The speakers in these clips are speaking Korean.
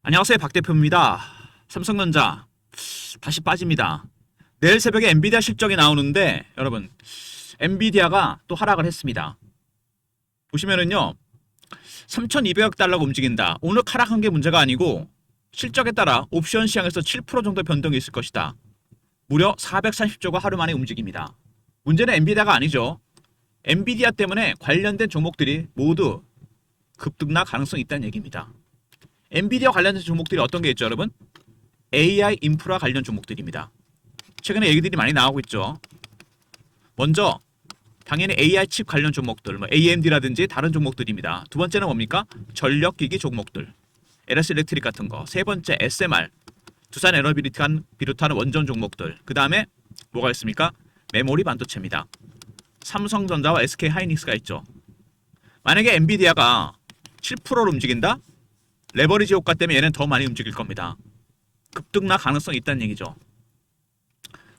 안녕하세요, 박 대표입니다. 삼성전자 다시 빠집니다. 내일 새벽에 엔비디아 실적이 나오는데 여러분, 엔비디아가 또 하락을 했습니다. 보시면은요, 3,200억 달러가 움직인다. 오늘 하락한 게 문제가 아니고 실적에 따라 옵션 시장에서 7% 정도 변동이 있을 것이다. 무려 430조가 하루 만에 움직입니다. 문제는 엔비디아가 아니죠. 엔비디아 때문에 관련된 종목들이 모두 급등락 가능성이 있다는 얘기입니다. 엔비디아 관련된 종목들이 어떤 게 있죠, 여러분? AI 인프라 관련 종목들입니다. 최근에 얘기들이 많이 나오고 있죠. 먼저 당연히 AI 칩 관련 종목들, AMD라든지 다른 종목들입니다. 두 번째는 뭡니까? 전력기기 종목들, LS 일렉트릭 같은 거. 세 번째 SMR, 두산 에너비리티가 비롯한 원전 종목들. 그 다음에 뭐가 있습니까? 메모리 반도체입니다. 삼성전자와 SK 하이닉스가 있죠. 만약에 엔비디아가 7%로 움직인다? 레버리지 효과 때문에 얘는 더 많이 움직일 겁니다. 급등락 가능성이 있다는 얘기죠.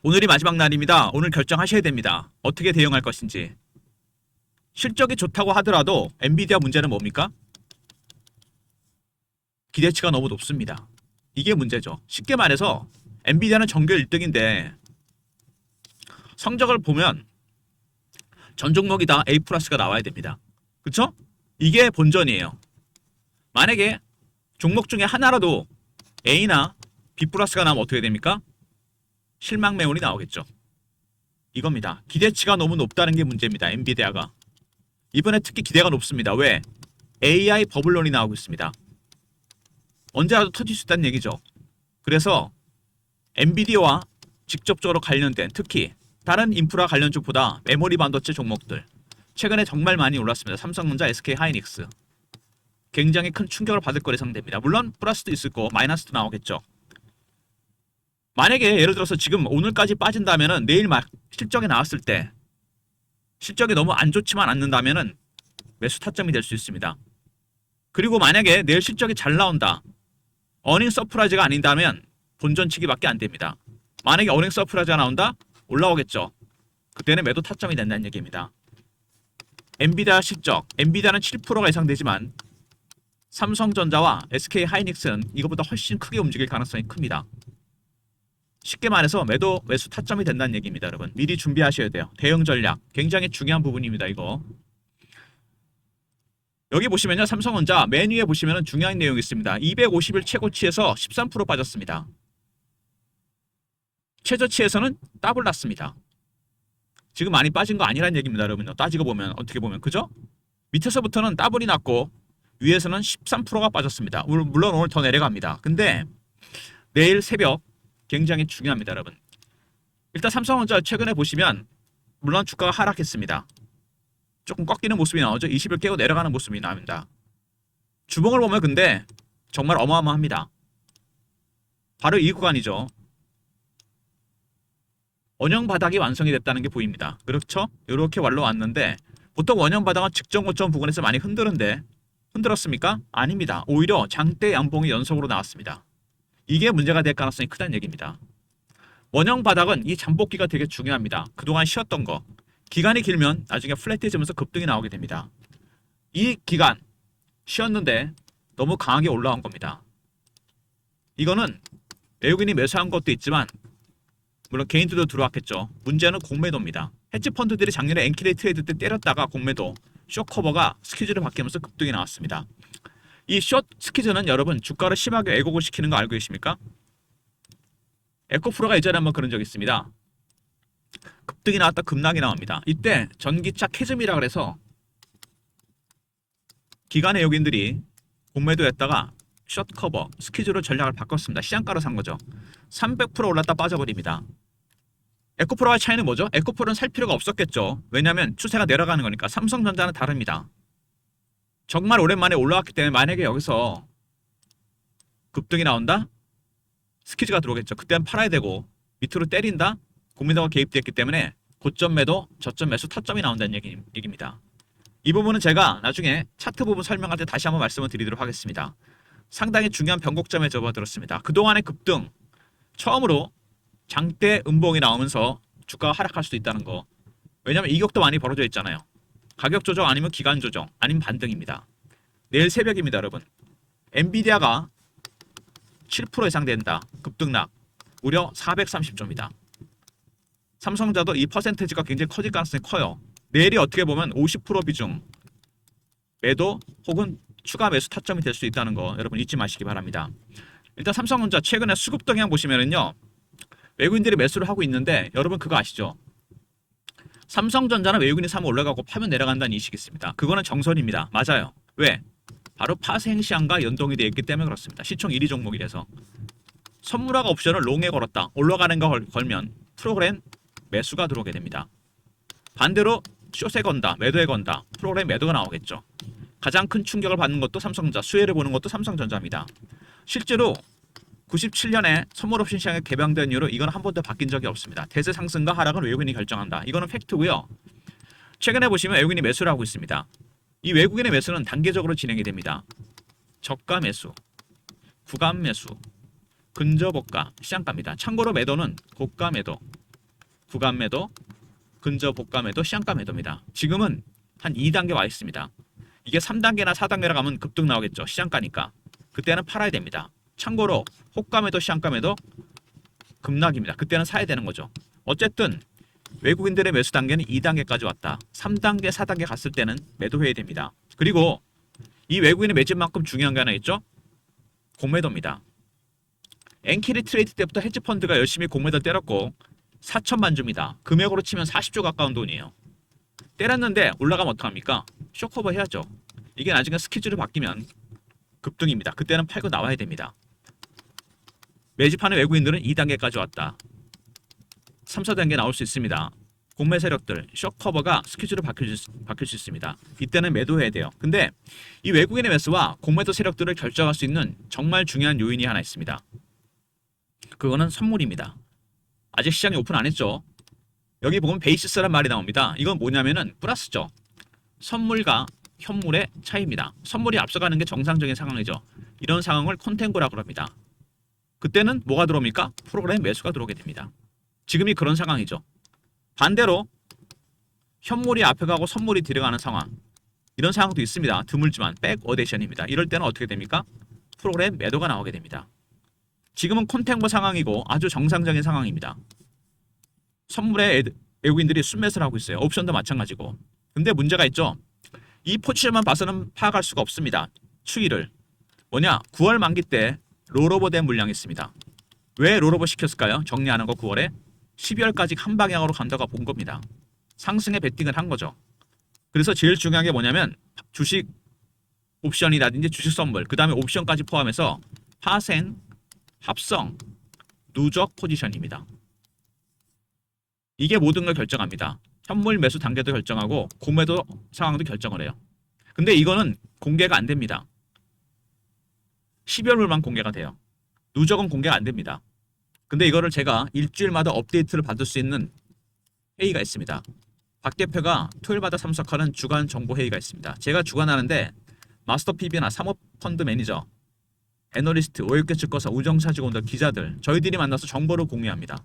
오늘이 마지막 날입니다. 오늘 결정하셔야 됩니다. 어떻게 대응할 것인지. 실적이 좋다고 하더라도 엔비디아 문제는 뭡니까? 기대치가 너무 높습니다. 이게 문제죠. 쉽게 말해서 엔비디아는 전교 1등인데 성적을 보면 전 종목이 다 A 플러스가 나와야 됩니다. 그쵸? 이게 본전이에요. 만약에 종목 중에 하나라도 A나 B 플러스가 나오면 어떻게 됩니까? 실망 매물이 나오겠죠. 이겁니다. 기대치가 너무 높다는 게 문제입니다. 엔비디아가. 이번에 특히 기대가 높습니다. 왜? AI 버블론이 나오고 있습니다. 언제라도 터질 수 있다는 얘기죠. 그래서 엔비디아와 직접적으로 관련된 특히 다른 인프라 관련 쪽보다 메모리 반도체 종목들 최근에 정말 많이 올랐습니다. 삼성전자, SK 하이닉스. 굉장히 큰 충격을 받을 거라 예상됩니다. 물론 플러스도 있을 거고 마이너스도 나오겠죠. 만약에 예를 들어서 지금 오늘까지 빠진다면은 내일 막 실적이 나왔을 때 실적이 너무 안 좋지만 않는다면은 매수 타점이 될 수 있습니다. 그리고 만약에 내일 실적이 잘 나온다. 어닝 서프라이즈가 아닌다면 본전치기밖에 안 됩니다. 만약에 어닝 서프라이즈가 나온다? 올라오겠죠. 그때는 매도 타점이 된다는 얘기입니다. 엔비디아 실적, 엔비디아는 7%가 예상되지만 삼성전자와 SK 하이닉스는 이것보다 훨씬 크게 움직일 가능성이 큽니다. 쉽게 말해서 매수 타점이 된다는 얘기입니다, 여러분. 미리 준비하셔야 돼요. 대응 전략 굉장히 중요한 부분입니다, 이거. 여기 보시면요, 삼성전자 맨 위에 보시면은 중요한 내용이 있습니다. 250일 최고치에서 13% 빠졌습니다. 최저치에서는 더블 났습니다. 지금 많이 빠진 거 아니라는 얘기입니다, 여러분. 따지고 보면 어떻게 보면 그죠? 밑에서부터는 더블이 났고 위에서는 13%가 빠졌습니다. 물론 오늘 더 내려갑니다. 근데 내일 새벽 굉장히 중요합니다, 여러분. 일단 삼성전자 최근에 보시면 물론 주가가 하락했습니다. 조금 꺾이는 모습이 나오죠. 20을 깨고 내려가는 모습이 나옵니다. 주봉을 보면 근데 정말 어마어마합니다. 바로 이 구간이죠. 원형 바닥이 완성이 됐다는 게 보입니다. 그렇죠? 이렇게 올라왔는데 보통 원형 바닥은 직전 고점 부근에서 많이 흔들었습니까? 아닙니다. 오히려 장대 양봉이 연속으로 나왔습니다. 이게 문제가 될 가능성이 크다는 얘기입니다. 원형 바닥은 이 잠복기가 되게 중요합니다. 그동안 쉬었던 거. 기간이 길면 나중에 플랫해지면서 급등이 나오게 됩니다. 이 기간 쉬었는데 너무 강하게 올라온 겁니다. 이거는 외국인이 매수한 것도 있지만 물론 개인들도 들어왔겠죠. 문제는 공매도입니다. 헤지펀드들이 작년에 엔키레이 트레이드 때 때렸다가 공매도 숏커버가 스퀴즈를 바뀌면서 급등이 나왔습니다. 이 숏 스퀴즈는 여러분 주가를 심하게 왜곡을 시키는 거 알고 계십니까? 에코프로가 예전에 한번 그런 적이 있습니다. 급등이 나왔다 급락이 나옵니다. 이때 전기차 캐즘이라 그래서 기관의 외국인들이 공매도했다가 숏 커버 스퀴즈로 전략을 바꿨습니다. 시장가로 산 거죠. 300% 올랐다 빠져버립니다. 에코프로와의 차이는 뭐죠? 에코프로는 살 필요가 없었겠죠. 왜냐하면 추세가 내려가는 거니까. 삼성전자는 다릅니다. 정말 오랜만에 올라왔기 때문에 만약에 여기서 급등이 나온다? 스퀴즈가 들어오겠죠. 그때는 팔아야 되고 밑으로 때린다? 공매도가 개입됐기 때문에 고점 매도, 저점 매수, 타점이 나온다는 얘기입니다. 이 부분은 제가 나중에 차트 부분 설명할 때 다시 한번 말씀을 드리도록 하겠습니다. 상당히 중요한 변곡점에 접어들었습니다. 그동안의 급등, 처음으로 장대 음봉이 나오면서 주가가 하락할 수도 있다는 거. 왜냐하면 이격도 많이 벌어져 있잖아요. 가격 조정 아니면 기간 조정 아니면 반등입니다. 내일 새벽입니다, 여러분. 엔비디아가 7% 이상 된다. 급등락. 무려 430조입니다. 삼성자도 이 퍼센테이지가 굉장히 커질 가능성이 커요. 내일이 어떻게 보면 50% 비중 매도 혹은 추가 매수 타점이 될 수 있다는 거 여러분 잊지 마시기 바랍니다. 일단 삼성전자 최근에 수급 동향 보시면은요. 외국인들이 매수를 하고 있는데 여러분 그거 아시죠? 삼성전자는 외국인이 사면 올라가고 파면 내려간다는 인식이 있습니다. 그거는 정설입니다. 맞아요. 왜? 바로 파생 시장과 연동이 되어 있기 때문에 그렇습니다. 시총 1위 종목이라서. 선물화가 옵션을 롱에 걸었다. 올라가는 거 걸면 프로그램 매수가 들어오게 됩니다. 반대로 숏에 건다. 매도에 건다. 프로그램 매도가 나오겠죠. 가장 큰 충격을 받는 것도 삼성전자, 수혜를 보는 것도 삼성전자입니다. 실제로 97년에 선물 옵션 시장이 개방된 이후로 이건 한 번도 바뀐 적이 없습니다. 대세 상승과 하락은 외국인이 결정한다. 이거는 팩트고요. 최근에 보시면 외국인이 매수를 하고 있습니다. 이 외국인의 매수는 단계적으로 진행이 됩니다. 저가 매수, 구간 매수, 근저고가, 시장가입니다. 참고로 매도는 고가 매도, 구간 매도, 근저고가 매도, 시장가 매도입니다. 지금은 한 2단계 와 있습니다. 이게 3단계나 4단계로 가면 급등 나오겠죠. 시장가니까. 그때는 팔아야 됩니다. 참고로 호가 매도, 시장가 매도 급락입니다. 그때는 사야 되는 거죠. 어쨌든 외국인들의 매수 단계는 2단계까지 왔다. 3단계, 4단계 갔을 때는 매도해야 됩니다. 그리고 이 외국인의 매집만큼 중요한 게 하나 있죠. 공매도입니다. 엔키리 트레이드 때부터 헤지펀드가 열심히 공매도 때렸고 4천만 주입니다. 금액으로 치면 40조 가까운 돈이에요. 때렸는데 올라가면 어떡합니까? 쇼커버 해야죠. 이게 나중에 스케줄이 바뀌면 급등입니다. 그때는 팔고 나와야 됩니다. 매집하는 외국인들은 2단계까지 왔다. 3, 4단계 나올 수 있습니다. 공매 세력들, 쇼커버가 스케줄을 바뀔 수 있습니다. 이때는 매도해야 돼요. 근데 이 외국인의 매수와 공매도 세력들을 결정할 수 있는 정말 중요한 요인이 하나 있습니다. 그거는 선물입니다. 아직 시장이 오픈 안 했죠. 여기 보면 베이시스란 말이 나옵니다. 이건 뭐냐면은 플러스죠. 선물과 현물의 차이입니다. 선물이 앞서가는 게 정상적인 상황이죠. 이런 상황을 콘텐고라고 합니다. 그때는 뭐가 들어옵니까? 프로그램 매수가 들어오게 됩니다. 지금이 그런 상황이죠. 반대로 현물이 앞에 가고 선물이 뒤로 가는 상황. 이런 상황도 있습니다. 드물지만 백어데이션입니다. 이럴 때는 어떻게 됩니까? 프로그램 매도가 나오게 됩니다. 지금은 콘텐고 상황이고 아주 정상적인 상황입니다. 선물에 외국인들이 순매수를 하고 있어요. 옵션도 마찬가지고. 근데 문제가 있죠. 이 포지션만 봐서는 파악할 수가 없습니다. 추이를. 뭐냐? 9월 만기 때 롤오버 된 물량이 있습니다. 왜 롤오버 시켰을까요? 정리하는 거 9월에 12월까지 한 방향으로 간다고 본 겁니다. 상승에 베팅을 한 거죠. 그래서 제일 중요한 게 뭐냐면 주식 옵션이라든지 주식 선물, 그 다음에 옵션까지 포함해서 파생, 합성, 누적 포지션입니다. 이게 모든 걸 결정합니다. 현물 매수 단계도 결정하고 공매도 상황도 결정을 해요. 근데 이거는 공개가 안 됩니다. 12월물만 공개가 돼요. 누적은 공개가 안 됩니다. 근데 이거를 제가 일주일마다 업데이트를 받을 수 있는 회의가 있습니다. 박 대표가 토요일마다 참석하는 주간 정보 회의가 있습니다. 제가 주관하는데 마스터 PB나 사모펀드 매니저, 애널리스트, 오해계 증권사, 우정사직원들, 기자들 저희들이 만나서 정보를 공유합니다.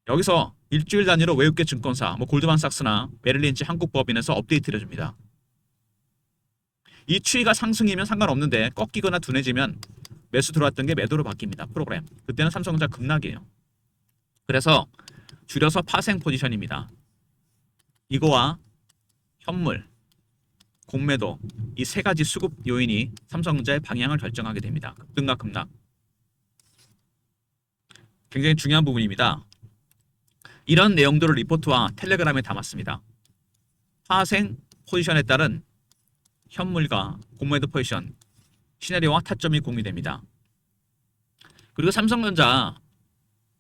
여기서 일주일 단위로 외국계 증권사, 골드만삭스나 메릴린치 한국법인에서 업데이트를 해줍니다. 이 추이가 상승이면 상관없는데 꺾이거나 둔해지면 매수 들어왔던 게 매도로 바뀝니다. 프로그램. 그때는 삼성전자 급락이에요. 그래서 줄여서 파생 포지션입니다. 이거와 현물, 공매도 이 세 가지 수급 요인이 삼성전자의 방향을 결정하게 됩니다. 급등과 급락. 굉장히 중요한 부분입니다. 이런 내용들을 리포트와 텔레그램에 담았습니다. 파생 포지션에 따른 현물과 공매도 포지션, 시나리오와 타점이 공유됩니다. 그리고 삼성전자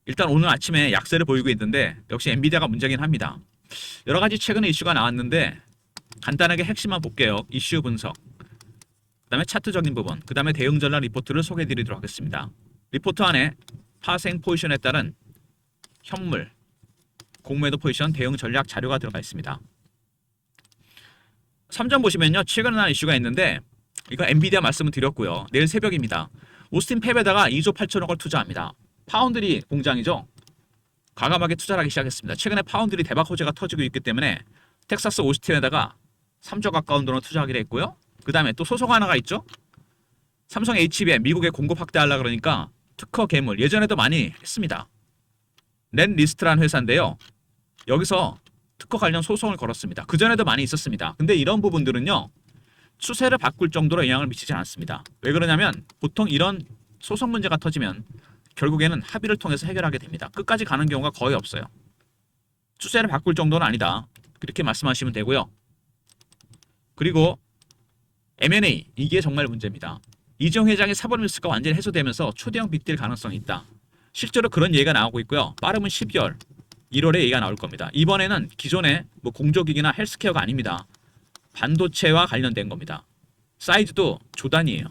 일단 오늘 아침에 약세를 보이고 있는데 역시 엔비디아가 문제긴 합니다. 여러 가지 최근에 이슈가 나왔는데 간단하게 핵심만 볼게요. 이슈 분석, 그 다음에 차트적인 부분, 그 다음에 대응 전략 리포트를 소개해 드리도록 하겠습니다. 리포트 안에 파생 포지션에 따른 현물, 공매도 포지션 대응 전략 자료가 들어가 있습니다. 3점 보시면요. 최근에 난 이슈가 있는데 이거 엔비디아 말씀을 드렸고요. 내일 새벽입니다. 오스틴 팹에다가 2조 8천억을 투자합니다. 파운드리 공장이죠. 과감하게 투자를 하기 시작했습니다. 최근에 파운드리 대박 호재가 터지고 있기 때문에 텍사스 오스틴에다가 3조 가까운 돈을 투자하기로 했고요. 그 다음에 또 소속 하나가 있죠. 삼성 HBM 미국에 공급 확대하려 그러니까 특허 괴물 예전에도 많이 했습니다. 넷리스트라는 회사인데요. 여기서 특허 관련 소송을 걸었습니다. 그전에도 많이 있었습니다. 근데 이런 부분들은요. 추세를 바꿀 정도로 영향을 미치지 않습니다. 왜 그러냐면 보통 이런 소송 문제가 터지면 결국에는 합의를 통해서 해결하게 됩니다. 끝까지 가는 경우가 거의 없어요. 추세를 바꿀 정도는 아니다. 그렇게 말씀하시면 되고요. 그리고 M&A 이게 정말 문제입니다. 이재용 회장의 사법 리스크가 완전히 해소되면서 초대형 빅딜 가능성이 있다. 실제로 그런 얘기가 나오고 있고요. 빠르면 12월, 1월에 얘기가 나올 겁니다. 이번에는 기존의 뭐 공조기기나 헬스케어가 아닙니다. 반도체와 관련된 겁니다. 사이즈도 조단이에요.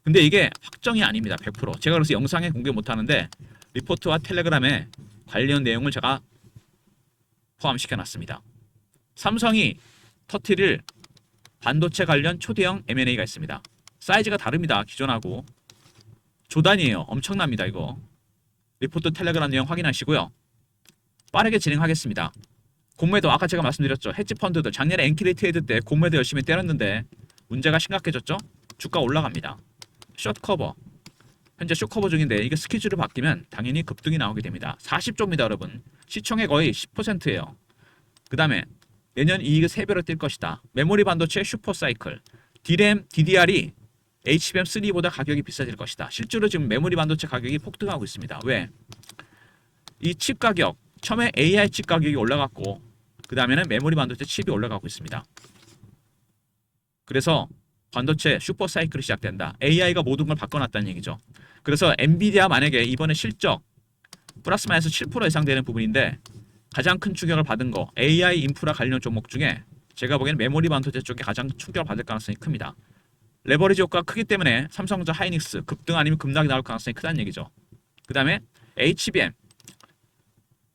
근데 이게 확정이 아닙니다. 100%. 제가 그래서 영상에 공개 못하는데 리포트와 텔레그램에 관련 내용을 제가 포함시켜 놨습니다. 삼성이 터트릴 반도체 관련 초대형 M&A가 있습니다. 사이즈가 다릅니다. 기존하고. 조단이에요. 엄청납니다. 이거. 리포트 텔레그램 내용 확인하시고요. 빠르게 진행하겠습니다. 공매도 아까 제가 말씀드렸죠. 헤지펀드들 작년에 엔키리 트레이드 때 공매도 열심히 때렸는데 문제가 심각해졌죠. 주가 올라갑니다. 숏커버 현재 숏커버 중인데 이게 스케줄이 바뀌면 당연히 급등이 나오게 됩니다. 40조입니다. 여러분. 시총의 거의 10%예요. 그 다음에 내년 이익을 3배로 뛸 것이다. 메모리 반도체 슈퍼사이클 DRAM, DDR이 HBM3보다 가격이 비싸질 것이다. 실제로 지금 메모리 반도체 가격이 폭등하고 있습니다. 왜? 이 칩 가격 처음에 AI 칩 가격이 올라갔고 그 다음에는 메모리 반도체 칩이 올라가고 있습니다. 그래서 반도체 슈퍼사이클이 시작된다. AI가 모든 걸 바꿔놨다는 얘기죠. 그래서 엔비디아 만약에 이번에 실적 플러스 마이너스 7% 예상되는 부분인데 가장 큰 충격을 받은 거 AI 인프라 관련 종목 중에 제가 보기에는 메모리 반도체 쪽에 가장 충격을 받을 가능성이 큽니다. 레버리지 효과가 크기 때문에 삼성전자 하이닉스 급등 아니면 급락이 나올 가능성이 크다는 얘기죠. 그 다음에 HBM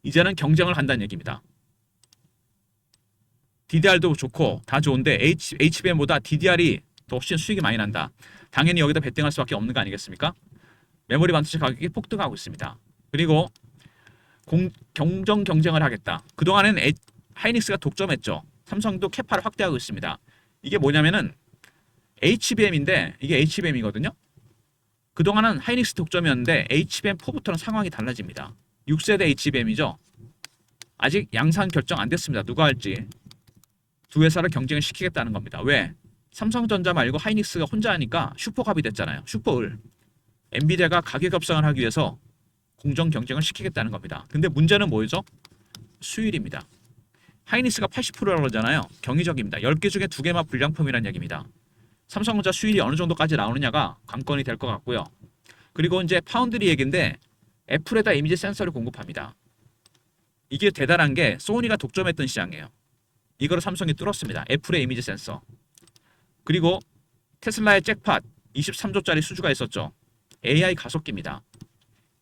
이제는 경쟁을 한다는 얘기입니다. DDR도 좋고 다 좋은데 HBM보다 DDR이 더 훨씬 수익이 많이 난다. 당연히 여기다 베팅할 수밖에 없는 거 아니겠습니까? 메모리 반도체 가격이 폭등하고 있습니다. 그리고 경쟁을 하겠다. 그동안은 하이닉스가 독점했죠. 삼성도 캐파를 확대하고 있습니다. 이게 뭐냐면은 HBM인데 이게 HBM이거든요. 그동안은 하이닉스 독점이었는데 HBM4부터는 상황이 달라집니다. 6세대 HBM이죠. 아직 양산 결정 안 됐습니다. 누가 할지. 두 회사를 경쟁을 시키겠다는 겁니다. 왜? 삼성전자 말고 하이닉스가 혼자 하니까 슈퍼갑이 됐잖아요. 슈퍼을. 엔비디아가 가격 협상을 하기 위해서 공정 경쟁을 시키겠다는 겁니다. 근데 문제는 뭐죠? 수율입니다. 하이닉스가 80%라고 그러잖아요. 경이적입니다. 10개 중에 2개만 불량품이라는 얘기입니다. 삼성전자 수율이 어느 정도까지 나오느냐가 관건이 될 것 같고요. 그리고 이제 파운드리 얘기인데 애플에다 이미지 센서를 공급합니다. 이게 대단한 게 소니가 독점했던 시장이에요. 이거를 삼성이 뚫었습니다. 애플의 이미지 센서. 그리고 테슬라의 잭팟 23조짜리 수주가 있었죠. AI 가속기입니다.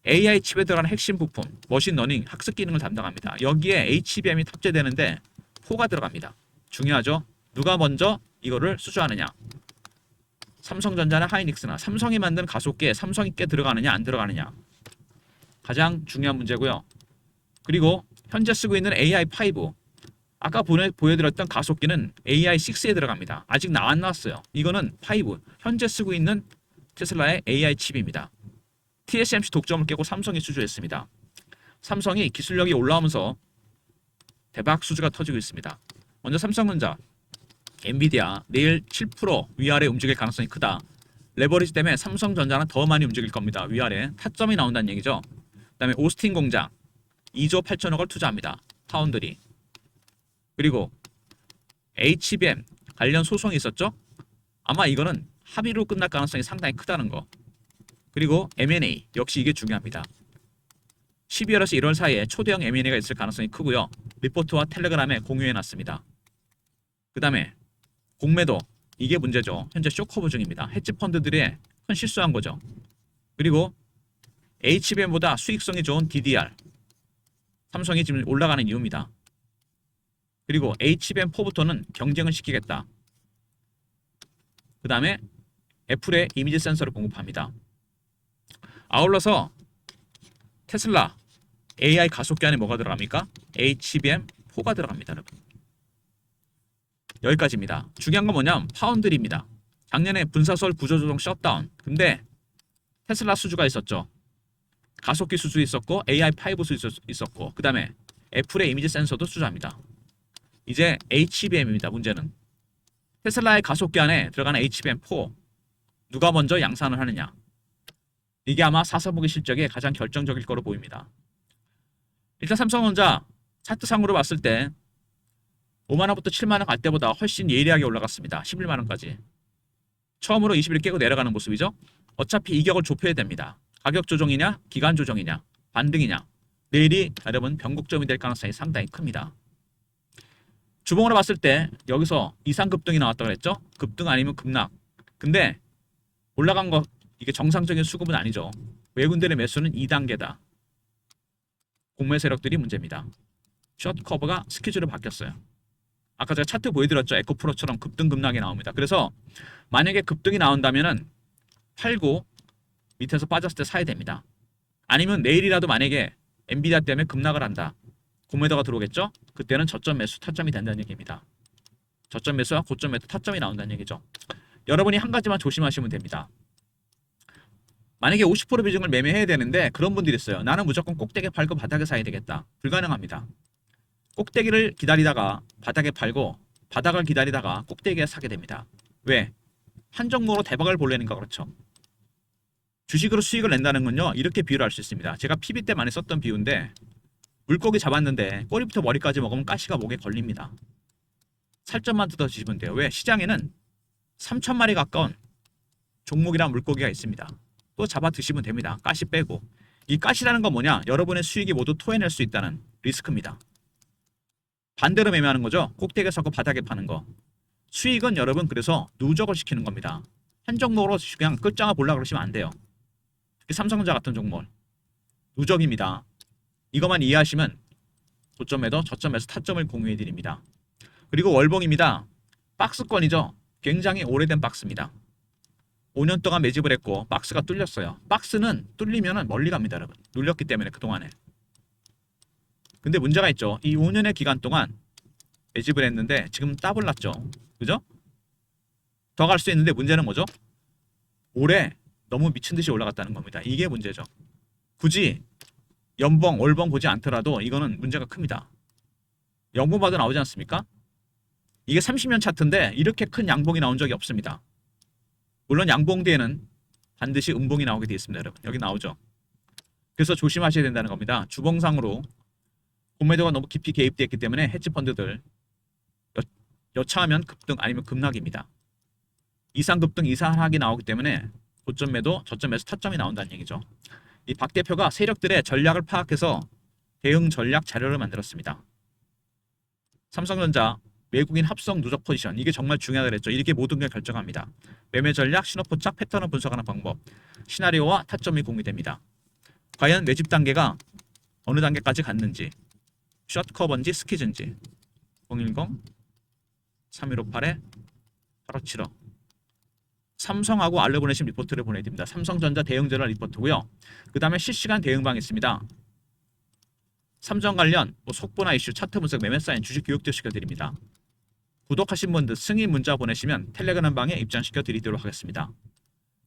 AI 칩에 들어가는 핵심 부품, 머신러닝, 학습 기능을 담당합니다. 여기에 HBM이 탑재되는데 포가 들어갑니다. 중요하죠? 누가 먼저 이거를 수주하느냐. 삼성전자나 하이닉스나 삼성이 만든 가속기에 삼성이 꽤 들어가느냐 안 들어가느냐. 가장 중요한 문제고요. 그리고 현재 쓰고 있는 AI5 아까 보여드렸던 가속기는 AI6에 들어갑니다. 아직 안 나왔어요. 이거는 5 현재 쓰고 있는 테슬라의 AI 칩입니다. TSMC 독점을 깨고 삼성이 수주했습니다. 삼성이 기술력이 올라오면서 대박 수주가 터지고 있습니다. 먼저 삼성전자, 엔비디아 내일 7% 위아래 움직일 가능성이 크다. 레버리지 때문에 삼성전자는 더 많이 움직일 겁니다. 위아래 타점이 나온다는 얘기죠. 그 다음에 오스틴 공장 2조 8천억을 투자합니다. 파운드리. 그리고 HBM 관련 소송이 있었죠. 아마 이거는 합의로 끝날 가능성이 상당히 크다는 거. 그리고 M&A 역시 이게 중요합니다. 12월에서 1월 사이에 초대형 M&A가 있을 가능성이 크고요. 리포트와 텔레그램에 공유해놨습니다. 그 다음에 공매도 이게 문제죠. 현재 쇼커버 중입니다. 헤지펀드들이 큰 실수한 거죠. 그리고 HBM보다 수익성이 좋은 DDR 삼성이 지금 올라가는 이유입니다. 그리고 HBM4부터는 경쟁을 시키겠다. 그 다음에 애플의 이미지 센서를 공급합니다. 아울러서 테슬라 AI 가속기 안에 뭐가 들어갑니까? HBM4가 들어갑니다. 여러분. 여기까지입니다. 중요한 건 뭐냐면 파운드리입니다. 작년에 분사설 구조조정 셧다운. 근데 테슬라 수주가 있었죠. 가속기 수주 있었고 AI5 수주 있었고 그 다음에 애플의 이미지 센서도 수주합니다. 이제 HBM입니다. 문제는 테슬라의 가속기 안에 들어가는 HBM4 누가 먼저 양산을 하느냐. 이게 아마 4사분기 실적에 가장 결정적일 거로 보입니다. 일단 삼성전자 차트상으로 봤을 때 5만원부터 7만원 갈 때보다 훨씬 예리하게 올라갔습니다. 11만원까지. 처음으로 20일 깨고 내려가는 모습이죠. 어차피 이격을 좁혀야 됩니다. 가격 조정이냐 기간 조정이냐 반등이냐 내일이 여러분 변곡점이 될 가능성이 상당히 큽니다. 주봉으로 봤을 때 여기서 이상급등이 나왔다고 그랬죠. 급등 아니면 급락. 근데 올라간 거 이게 정상적인 수급은 아니죠. 외국인들의 매수는 2단계다. 공매 세력들이 문제입니다. 숏 커버가 스케줄로 바뀌었어요. 아까 제가 차트 보여드렸죠. 에코프로처럼 급등 급락이 나옵니다. 그래서 만약에 급등이 나온다면은 팔고 밑에서 빠졌을 때 사야 됩니다. 아니면 내일이라도 만약에 엔비디아 때문에 급락을 한다. 공매도가 들어오겠죠? 그때는 저점 매수 타점이 된다는 얘기입니다. 저점 매수와 고점 매도 타점이 나온다는 얘기죠. 여러분이 한 가지만 조심하시면 됩니다. 만약에 50% 비중을 매매해야 되는데 그런 분들이 있어요. 나는 무조건 꼭대기 팔고 바닥에 사야 되겠다. 불가능합니다. 꼭대기를 기다리다가 바닥에 팔고 바닥을 기다리다가 꼭대기에 사게 됩니다. 왜? 한 종목으로 대박을 보려니까 그렇죠. 주식으로 수익을 낸다는 건요. 이렇게 비유를 할 수 있습니다. 제가 PB 때 많이 썼던 비유인데 물고기 잡았는데 꼬리부터 머리까지 먹으면 가시가 목에 걸립니다. 살점만 뜯어주시면 돼요. 왜? 시장에는 3,000마리 가까운 종목이란 물고기가 있습니다. 또 잡아 드시면 됩니다. 가시 빼고. 이 가시라는 건 뭐냐? 여러분의 수익이 모두 토해낼 수 있다는 리스크입니다. 반대로 매매하는 거죠. 꼭대기에 서고 바닥에 파는 거. 수익은 여러분 그래서 누적을 시키는 겁니다. 한 종목으로 그냥 끝장을 보려고 그러시면 안 돼요. 특히 삼성전자 같은 종목. 누적입니다. 이것만 이해하시면 고점에도 저점에서 타점을 공유해 드립니다. 그리고 월봉입니다. 박스권이죠. 굉장히 오래된 박스입니다. 5년 동안 매집을 했고 박스가 뚫렸어요. 박스는 뚫리면 멀리 갑니다. 여러분. 눌렸기 때문에 그동안에. 근데 문제가 있죠. 이 5년의 기간 동안 매집을 했는데 지금 따블 났죠. 그죠? 더 갈 수 있는데 문제는 뭐죠? 올해 너무 미친 듯이 올라갔다는 겁니다. 이게 문제죠. 굳이 연봉, 월봉 보지 않더라도 이거는 문제가 큽니다. 연봉 봐도 나오지 않습니까? 이게 30년 차트인데 이렇게 큰 양봉이 나온 적이 없습니다. 물론 양봉 뒤에는 반드시 음봉이 나오게 되어 있습니다. 여러분. 여기 나오죠. 그래서 조심하셔야 된다는 겁니다. 주봉상으로 공매도가 너무 깊이 개입되어 있기 때문에 헤지펀드들 여차하면 급등 아니면 급락입니다. 이상급등 이상하락이 나오기 때문에 고점 매도 저점 매수 타점이 나온다는 얘기죠. 이 박 대표가 세력들의 전략을 파악해서 대응 전략 자료를 만들었습니다. 삼성전자 외국인 합성 누적 포지션 이게 정말 중요하다고 했죠. 이렇게 모든 걸 결정합니다. 매매 전략, 신호 포착, 패턴을 분석하는 방법, 시나리오와 타점이 공유됩니다. 과연 매집 단계가 어느 단계까지 갔는지, 숏커버인지 스키즈인지 010-3158-8575 삼성하고 알려 보내신 리포트를 보내드립니다. 삼성전자 대응 전략 리포트고요. 그 다음에 실시간 대응방이 있습니다. 삼성 관련 속보나 이슈, 차트 분석, 매매 사인, 주식 교육도 시켜드립니다. 구독하신 분들 승인 문자 보내시면 텔레그램 방에 입장시켜 드리도록 하겠습니다.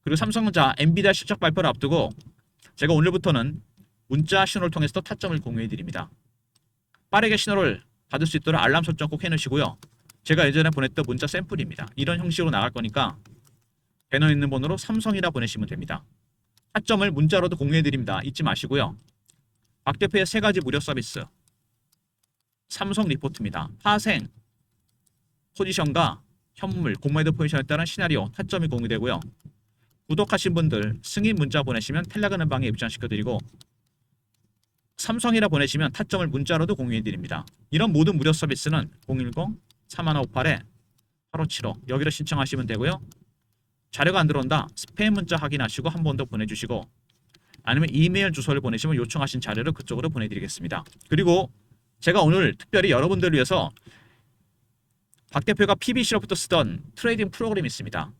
그리고 삼성전자 엔비디아 실적 발표를 앞두고 제가 오늘부터는 문자 신호를 통해서 타점을 공유해 드립니다. 빠르게 신호를 받을 수 있도록 알람 설정 꼭 해놓으시고요. 제가 예전에 보냈던 문자 샘플입니다. 이런 형식으로 나갈 거니까 배너 있는 번호로 삼성이라 보내시면 됩니다. 타점을 문자로도 공유해 드립니다. 잊지 마시고요. 박 대표의 3가지 무료 서비스 삼성 리포트입니다. 파생, 포지션과 현물, 공매도 포지션에 따른 시나리오, 타점이 공유되고요. 구독하신 분들 승인 문자 보내시면 텔레그램 방에 입장시켜드리고 삼성이라 보내시면 타점을 문자로도 공유해드립니다. 이런 모든 무료 서비스는 010-3158-8575 여기로 신청하시면 되고요. 자료가 안 들어온다. 스팸 문자 확인하시고 한 번 더 보내주시고 아니면 이메일 주소를 보내시면 요청하신 자료를 그쪽으로 보내드리겠습니다. 그리고 제가 오늘 특별히 여러분들을 위해서 박 대표가 PBC로부터 쓰던 트레이딩 프로그램이 있습니다.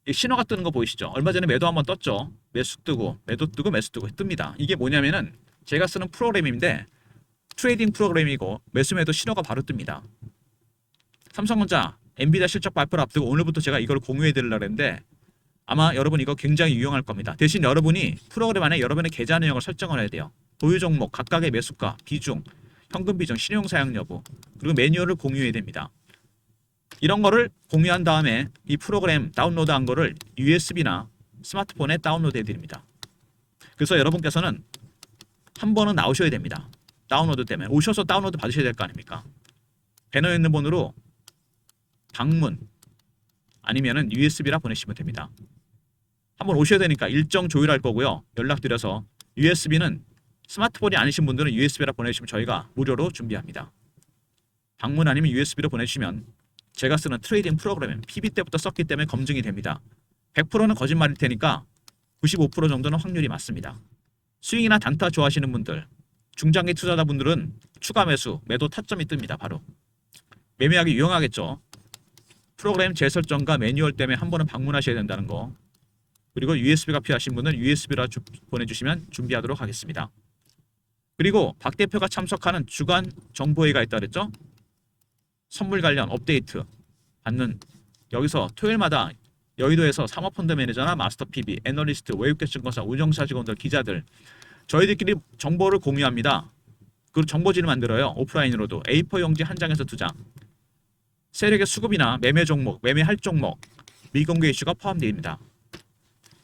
이 신호가 뜨는 거 보이시죠? 얼마 전에 매도 한번 떴죠. 매수 뜨고 매도 뜨고 매수 뜨고 뜹니다. 이게 뭐냐면은 제가 쓰는 프로그램인데 트레이딩 프로그램이고 매수 매도 신호가 바로 뜹니다. 삼성전자 엔비디아 실적 발표를 앞두고 오늘부터 제가 이걸 공유해 드리려고 했는데 아마 여러분 이거 굉장히 유용할 겁니다. 대신 여러분이 프로그램 안에 여러분의 계좌 내역을 설정을 해야 돼요. 보유 종목, 각각의 매수가, 비중, 현금 비중, 신용 사용 여부, 그리고 매뉴얼을 공유해야 됩니다. 이런 거를 공유한 다음에 이 프로그램 다운로드한 거를 USB나 스마트폰에 다운로드 해드립니다. 그래서 여러분께서는 한 번은 나오셔야 됩니다. 다운로드 때문에 오셔서 다운로드 받으셔야 될 거 아닙니까? 배너에 있는 번호로 방문 아니면은 USB라 보내시면 됩니다. 한번 오셔야 되니까 일정 조율할 거고요. 연락드려서 USB는 스마트폰이 아니신 분들은 USB라 보내주시면 저희가 무료로 준비합니다. 방문 아니면 USB로 보내주시면 제가 쓰는 트레이딩 프로그램 PB 때부터 썼기 때문에 검증이 됩니다. 100%는 거짓말일 테니까 95% 정도는 확률이 맞습니다. 스윙이나 단타 좋아하시는 분들, 중장기 투자자분들은 추가 매수, 매도 타점이 뜹니다. 바로 매매하기 유용하겠죠. 프로그램 재설정과 매뉴얼 때문에 한 번은 방문하셔야 된다는 거. 그리고 USB가 필요하신 분은 USB라 보내주시면 준비하도록 하겠습니다. 그리고 박 대표가 참석하는 주간 정보회의가 있다 그랬죠? 선물 관련 업데이트 받는 여기서 토요일마다 여의도에서 사모펀드 매니저나 마스터 PB, 애널리스트, 외국계 증권사, 운영사 직원들, 기자들 저희들끼리 정보를 공유합니다. 그리고 정보지를 만들어요. 오프라인으로도 A4 용지 한 장에서 2장. 세력의 수급이나 매매 종목, 매매할 종목, 미공개 이슈가 포함되어 있습니다.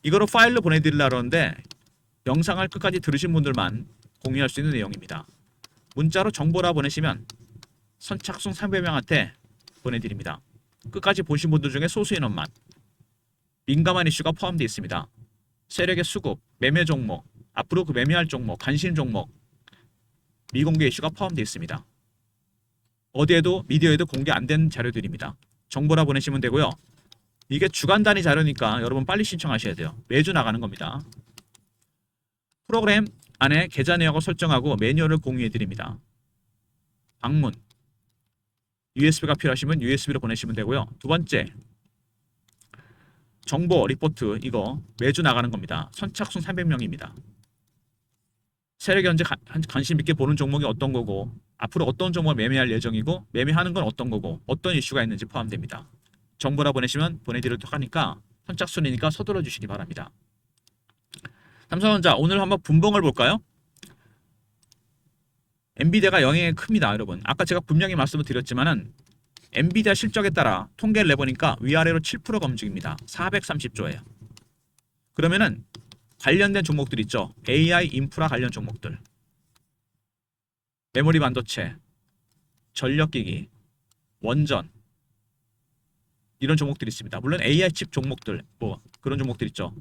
이거로 파일로 보내드리려고 하는데 영상을 끝까지 들으신 분들만 공유할 수 있는 내용입니다. 문자로 정보라 보내시면 선착순 300명한테 보내드립니다. 끝까지 보신 분들 중에 소수 인원만. 민감한 이슈가 포함되어 있습니다. 세력의 수급, 매매 종목, 앞으로 그 매매할 종목, 관심 종목, 미공개 이슈가 포함되어 있습니다. 어디에도 미디어에도 공개 안 된 자료들입니다. 정보라 보내시면 되고요. 이게 주간 단위 자료니까 여러분 빨리 신청하셔야 돼요. 매주 나가는 겁니다. 프로그램 안에 계좌 내역을 설정하고 매뉴얼을 공유해 드립니다. 방문 USB가 필요하시면 USB로 보내시면 되고요. 두 번째 정보 리포트 이거 매주 나가는 겁니다. 선착순 300명입니다. 세력이 현재 관심 있게 보는 종목이 어떤 거고 앞으로 어떤 종목을 매매할 예정이고 매매하는 건 어떤 거고 어떤 이슈가 있는지 포함됩니다. 정보라 보내시면 보내드리도록 하니까 선착순이니까 서둘러 주시기 바랍니다. 삼성전자 오늘 한번 분봉을 볼까요? 엔비디아가 영향이 큽니다. 여러분 아까 제가 분명히 말씀을 드렸지만은 엔비디아 실적에 따라 통계를 내보니까 위아래로 7%가 움직입니다. 430조예요. 그러면은 관련된 종목들 있죠. AI 인프라 관련 종목들, 메모리 반도체, 전력기기, 원전 이런 종목들이 있습니다. 물론 AI 칩 종목들 뭐 그런 종목들 있죠.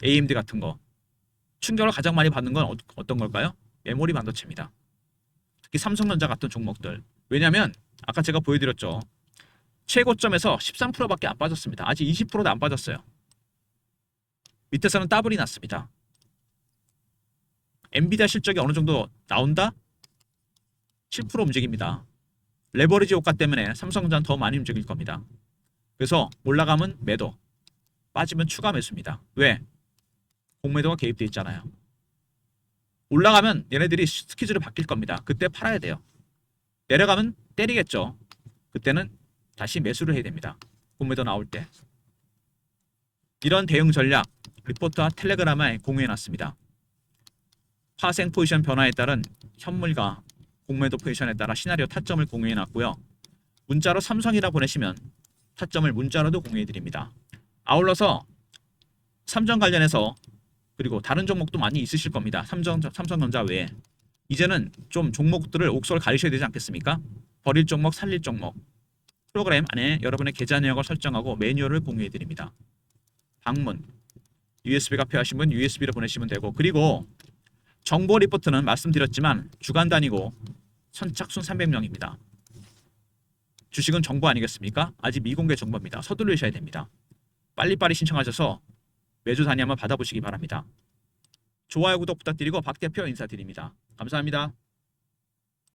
AMD 같은 거 충격을 가장 많이 받는 건 어떤 걸까요? 메모리 반도체입니다. 특히 삼성전자 같은 종목들. 왜냐하면 아까 제가 보여드렸죠. 최고점에서 13%밖에 안 빠졌습니다. 아직 20%도 안 빠졌어요. 밑에서는 더블이 났습니다. 엔비디아 실적이 어느 정도 나온다? 7% 움직입니다. 레버리지 효과 때문에 삼성전자는 더 많이 움직일 겁니다. 그래서 올라가면 매도, 빠지면 추가 매수입니다. 왜? 공매도가 개입돼 있잖아요. 올라가면 얘네들이 스키즈를 바뀔 겁니다. 그때 팔아야 돼요. 내려가면 때리겠죠. 그때는 다시 매수를 해야 됩니다. 공매도 나올 때. 이런 대응 전략 리포트와 텔레그램에 공유해놨습니다. 파생 포지션 변화에 따른 현물과 공매도 포지션에 따라 시나리오 타점을 공유해놨고요. 문자로 삼성이라 보내시면 타점을 문자로도 공유해드립니다. 아울러서 삼성 관련해서 그리고 다른 종목도 많이 있으실 겁니다. 삼성전자 외에. 이제는 좀 종목들을 옥석을 가리셔야 되지 않겠습니까? 버릴 종목, 살릴 종목. 프로그램 안에 여러분의 계좌 내역을 설정하고 매뉴얼을 공유해드립니다. 방문, USB가 필요하신 분 USB로 보내시면 되고 그리고 정보 리포트는 말씀드렸지만 주간 단위고 선착순 300명입니다. 주식은 정보 아니겠습니까? 아직 미공개 정보입니다. 서두르셔야 됩니다. 빨리빨리 신청하셔서 매주 단위 한번 받아보시기 바랍니다. 좋아요, 구독 부탁드리고 박 대표 인사드립니다. 감사합니다.